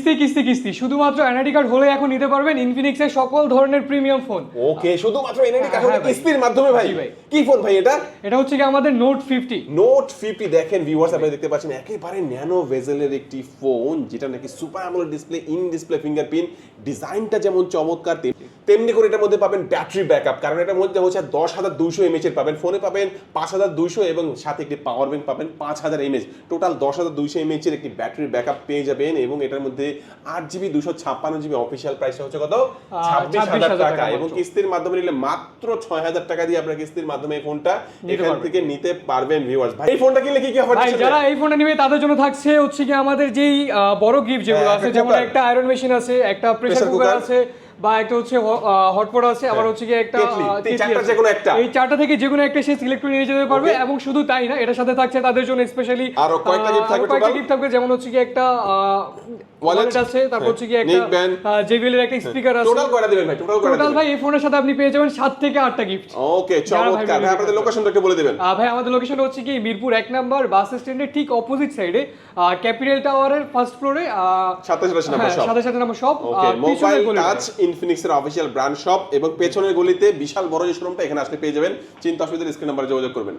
কিস্তি কিস্তি কিস্তি শুধুমাত্র এনআইডি কার্ড হলে এখন নিতে পারবেন ইনফিনিক্সের সকল ধরনের প্রিমিয়াম ফোন। ওকে, শুধুমাত্র এনআইডি কার্ড হলে হ্যাঁ ভাই। কিস্তির মাধ্যমে ভাই। জি ভাই। কি ফোন ভাই এটা? এটা হচ্ছে কি আমাদের নোট 50। নোট 50 দেখেন ভিউয়ার্স, আপনারা দেখতে পাচ্ছেন একেবারে ন্যানো ভেজেলের একটি ফোন, যেটা নাকি super AMOLED display, in display fingerprint, ডিজাইনটা যেমন চমৎকার তেমনি করে এটার মধ্যে পাবেন ব্যাটারি ব্যাকআপ, কারণ এটার মধ্যে হচ্ছে 10,200 এমএএইচ এর পাবেন, ফোনে পাবেন 5,200 এবং সাথে একটি পাওয়ার ব্যাংক পাবেন 5,000 এমএএইচ, টোটাল 10,200 এমএএইচ এর একটি ব্যাটারি ব্যাকআপ পেয়ে যাবেন। এবং এটার মধ্যে 8GB 256GB অফিশিয়াল প্রাইসটা হচ্ছে কত 26,000 টাকা, এবং কিস্তির মাধ্যমে নিলে মাত্র 6,000 টাকা দিয়ে আপনারা কিস্তির মাধ্যমে এই ফোনটা এখান থেকে নিতে পারবেন ভিউয়ার্স। ভাই এই ফোনটা কিনলে কি কি অফার ভাই দিচ্ছেন? যারা এই ফোনটা নেবে তাদের জন্য থাকছে হচ্ছে কি আমাদের যেই বড় গিফট যেগুলো আছে, যেমন একটা আয়রন মেশিন আছে, একটা প্রেসার কুকার আছে, বা একটা হচ্ছে হটপট আছে, আবার হচ্ছে কি একটা এই চারটা থেকে যে কোনো একটা সে সিলেক্ট করে নিয়ে যেতে পারবে। এবং শুধু তাই না, এটার সাথে থাকছে তাদের জন্য স্পেশালি আরো কয়েকটা গিফট থাকবে, যেমন হচ্ছে কি একটা ওয়ালেট আছে, তারপর হচ্ছে কি একটা JBL এর একটা স্পিকার আছে। টোটাল কয়টা দিবেন ভাই? টোটাল ভাই এই ফোনের সাথে আপনি পেয়ে যাবেন 7 থেকে 8টা গিফট। ওকে, চমৎকার ভাই। আপনাদের লোকেশনটা একটু বলে দিবেন। ভাই আমাদের লোকেশনটা হচ্ছে কি মিরপুর 1 নাম্বার বাস স্ট্যান্ডের ঠিক অপোজিট সাইডে, ক্যাপিটাল টাওয়ারের ফার্স্ট ফ্লোরে 27 নম্বর শপ। ওকে, মোবাইল টাচ ইনফিনিক্স এর অফিশিয়াল ব্র্যান্ড শপ, এবং পেছনের গলিতে বিশাল বড় যে শোরুমটা, এখানে আসলে পেয়ে যাবেন। চিন্তা অসুবিধার স্ক্রিন নাম্বারে যোগাযোগ করবেন।